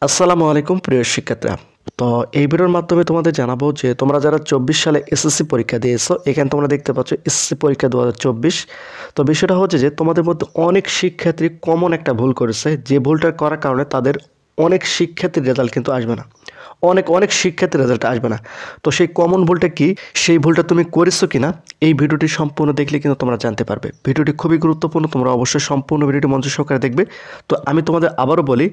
আসসালামু আলাইকুম প্রিয় শিক্ষার্থীরা। তো এই ভিডিওর মাধ্যমে তোমাদের জানাবো যে তোমরা যারা 24 সালে এসএসসি পরীক্ষা দিয়েছো, এখানে তোমরা দেখতে পাচ্ছ এসএসসি পরীক্ষা 2024। তো বিষয়টা হচ্ছে যে তোমাদের মধ্যে অনেক শিক্ষার্থী কমন একটা ভুল করেছে, যে ভুলটা করার কারণে তাদের অনেক শিক্ষার্থীর রেজাল্ট কিন্তু আসবে না, অনেক শিক্ষার্থীর রেজাল্ট আসবে না। তো সেই কমন ভুলটা কি, সেই ভুলটা তুমি করেছো কিনা, এই ভিডিওটি সম্পূর্ণ দেখলে কিন্তু তোমরা জানতে পারবে। ভিডিওটি খুবই গুরুত্বপূর্ণ, তোমরা অবশ্যই সম্পূর্ণ ভিডিওটি মনোযোগ সহকারে দেখবে। তো আমি তোমাদের আবারও বলি,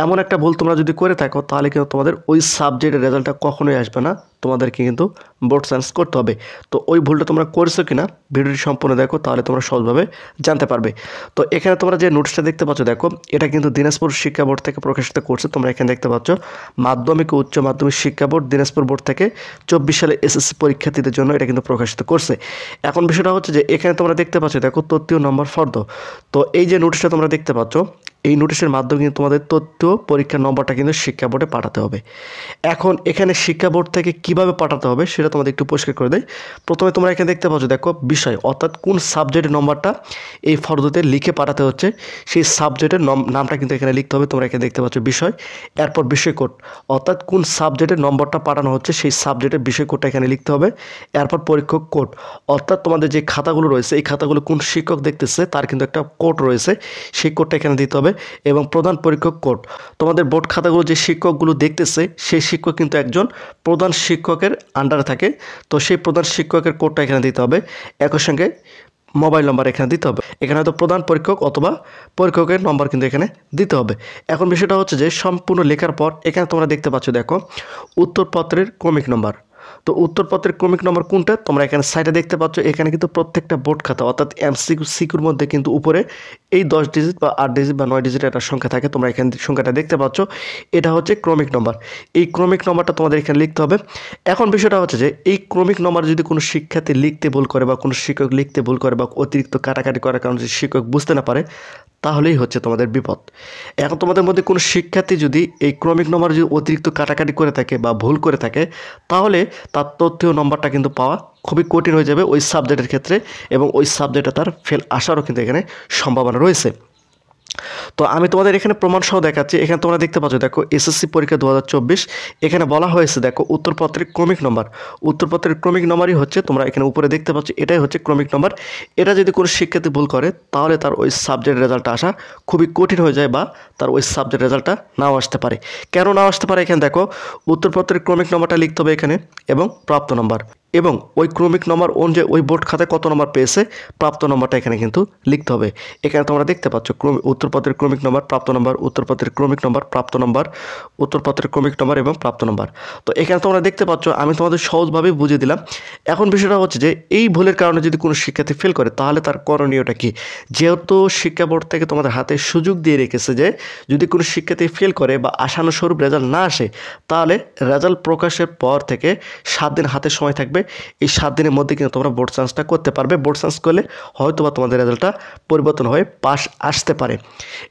এমন একটা ভুল তোমরা যদি করে থাকো তাহলে কিন্তু তোমাদের ওই সাবজেক্টের রেজাল্টটা কখনোই আসবে না, তোমাদেরকে কিন্তু বোর্ড সায়েন্স করতে হবে। তো ওই ভুলটা তোমরা করেছো কিনা ভিডিওটি সম্পূর্ণ দেখো, তাহলে তোমরা সহজভাবে জানতে পারবে। তো এখানে তোমরা যে নোটসটা দেখতে পাচ্ছ, দেখো এটা কিন্তু দিনাজপুর শিক্ষা বোর্ড থেকে প্রকাশিত করছে। তোমরা এখানে দেখতে পাচ্ছ মাধ্যমিক ও উচ্চ মাধ্যমিক শিক্ষা বোর্ড দিনাজপুর বোর্ড থেকে 24 সালে এসএসসি পরীক্ষার্থীদের জন্য এটা কিন্তু প্রকাশিত করছে। এখন বিষয়টা হচ্ছে যে এখানে তোমরা দেখতে পাচ্ছ, দেখো তথ্য নম্বর ফর্দ। তো এই যে নোটিশটা তোমরা দেখতে পাচ্ছ, এই নোটিশের মাধ্যমে কিন্তু তোমাদের তথ্য পরীক্ষার নম্বরটা কিন্তু শিক্ষা বোর্ডে পাঠাতে হবে। এখন এখানে শিক্ষা বোর্ড থেকে কিভাবে পাঠাতে হবে সেটা তোমাদের একটু পরিষ্কার করে দেয়। প্রথমে তোমরা এখানে দেখতে পাচ্ছ, দেখো বিষয় অর্থাৎ কোন সাবজেক্টের নম্বরটা এই ফর্দতে লিখে পাঠাতে হচ্ছে, সেই সাবজেক্টের নামটা কিন্তু এখানে লিখতে হবে। তোমরা এখানে দেখতে পাচ্ছ বিষয়, এরপর বিষয় কোড অর্থাৎ কোন সাবজেক্টের নম্বরটা পাঠানো হচ্ছে সেই সাবজেক্টের বিষয় কোডটা এখানে লিখতে হবে। এরপর পরীক্ষক কোড অর্থাৎ তোমাদের যে খাতাগুলো রয়েছে, এই খাতাগুলো কোন শিক্ষক দেখতেছে তার কিন্তু একটা কোড রয়েছে, সেই কোডটা এখানে দিতে হবে। এবং প্রধান পরীক্ষক কোড, তোমাদের বোর্ড খাতাগুলো যে শিক্ষকগুলো দেখতেছে সেই শিক্ষক কিন্তু একজন প্রধান শিক্ষকের আন্ডারে থাকে, তো সেই প্রধান শিক্ষকের কোডটা এখানে দিতে হবে। একই সঙ্গে মোবাইল নম্বর এখানে দিতে হবে। এখানে হয়তো প্রধান পরীক্ষক অথবা পরীক্ষকের নম্বর কিন্তু এখানে দিতে হবে। এখন বিষয়টা হচ্ছে যে সম্পূর্ণ লেখার পর এখানে তোমরা দেখতে পাচ্ছ, দেখো উত্তরপত্রের ক্রমিক নম্বর। তো উত্তরপত্রের ক্রমিক নম্বর কোনটা তোমরা এখানে সাইডে দেখতে পাচ্ছ। এখানে কিন্তু প্রত্যেকটা বোর্ড খাতা অর্থাৎ সিকিউর মধ্যে কিন্তু উপরে এই 10 ডিজিট বা 8 ডিজিট বা 9 ডিজিট একটা সংখ্যা থাকে, তোমরা এখানে সংখ্যাটা দেখতে পাচ্ছ, এটা হচ্ছে ক্রমিক নম্বর। এই ক্রমিক নম্বরটা তোমাদের এখানে লিখতে হবে। এখন বিষয়টা হচ্ছে যে এই ক্রমিক নম্বর যদি কোনো শিক্ষার্থী লিখতে ভুল করে বা কোনো শিক্ষক লিখতে ভুল করে বা অতিরিক্ত কাটাকাটি করার কারণে যদি শিক্ষক বুঝতে না পারে, তাহলেই হচ্ছে তোমাদের বিপদ। এখন তোমাদের মধ্যে কোনো শিক্ষার্থী যদি এই ক্রমিক নম্বর যদি অতিরিক্ত কাটাকাটি করে থাকে বা ভুল করে থাকে, তাহলে তার তথ্য নম্বরটা কিন্তু পাওয়া খুবই কঠিন হয়ে যাবে ওই সাবজেক্টের ক্ষেত্রে, এবং ওই সাবজেক্টে তার ফেল আসারও কিন্তু এখানে সম্ভাবনা রয়েছে। তো আমি তোমাদের এখানে প্রমাণ সহ দেখাচ্ছি। এখানে তোমরা দেখতে পাচ্ছ, দেখো এসএসসি পরীক্ষা 2024, এখানে বলা হয়েছে দেখো উত্তরপত্রের ক্রমিক নম্বর। উত্তরপত্রের ক্রমিক নম্বরই হচ্ছে, তোমরা এখানে উপরে দেখতে পাচ্ছ, এটাই হচ্ছে ক্রমিক নম্বর। এটা যদি কোনো শিক্ষার্থী ভুল করে তাহলে তার ওই সাবজেক্টের রেজাল্টটা আসা খুবই কঠিন হয়ে যায়, বা তার ওই সাবজেক্ট রেজাল্টটা নাও আসতে পারে। কেন নাও আসতে পারে, এখানে দেখো উত্তরপত্রের ক্রমিক নম্বরটা লিখতে হবে এখানে, এবং প্রাপ্ত নম্বর, এবং ওই ক্রমিক নম্বর অনুযায়ী ওই বোর্ড খাতায় কত নম্বর পেয়েছে প্রাপ্ত নম্বরটা এখানে কিন্তু লিখতে হবে। এখানে তোমরা দেখতে পাচ্ছ উত্তরপত্রের ক্রমিক নম্বর, প্রাপ্ত নম্বর, উত্তরপত্রের ক্রমিক নম্বর, প্রাপ্ত নম্বর, উত্তরপত্রের ক্রমিক নম্বর এবং প্রাপ্ত নম্বর। তো এখানে তোমরা দেখতে পাচ্ছ, আমি তোমাদের সহজভাবে বুঝিয়ে দিলাম। এখন বিষয়টা হচ্ছে যে এই ভুলের কারণে যদি কোনো শিক্ষার্থী ফেল করে তাহলে তার করণীয়টা কি। যেহেতু শিক্ষা বোর্ড থেকে তোমাদের হাতে সুযোগ দিয়ে রেখেছে যে যদি কোনো শিক্ষার্থী ফেল করে বা আশানুস্বরূপ রেজাল্ট না আসে, তাহলে রেজাল্ট প্রকাশের পর থেকে 7 দিন হাতে সময় থাকবে। এই 7 দিনের মধ্যে কিন্তু তোমরা বোর্ড সায়েন্সটা করতে পারবে। বোর্ড সায়েন্স করলে হয়তো বা তোমাদের রেজাল্টটা পরিবর্তন হয়ে পাস আসতে পারে।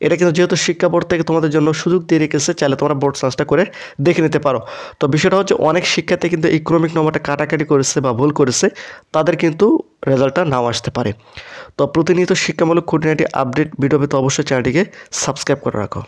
এটা কিন্তু যেহেতু শিক্ষা বোর্ড থেকে তোমাদের জন্য সুযোগ দিয়ে রেখেছে, চাইলে তোমরা বোর্ড সায়েন্সটা করে দেখে নিতে পারো। তো বিষয়টা হচ্ছে অনেক শিক্ষার্থী কিন্তু এই ক্রমিক নম্বরটা কাটাকাটি করেছে বা ভুল করেছে, তাদের কিন্তু রেজাল্টটা নাও আসতে পারে। তো প্রতিনিয়ত শিক্ষামূলক খুঁটিনাটি আপডেট ভিডিও পেতে অবশ্যই চ্যানেলটিকে সাবস্ক্রাইব করে রাখো।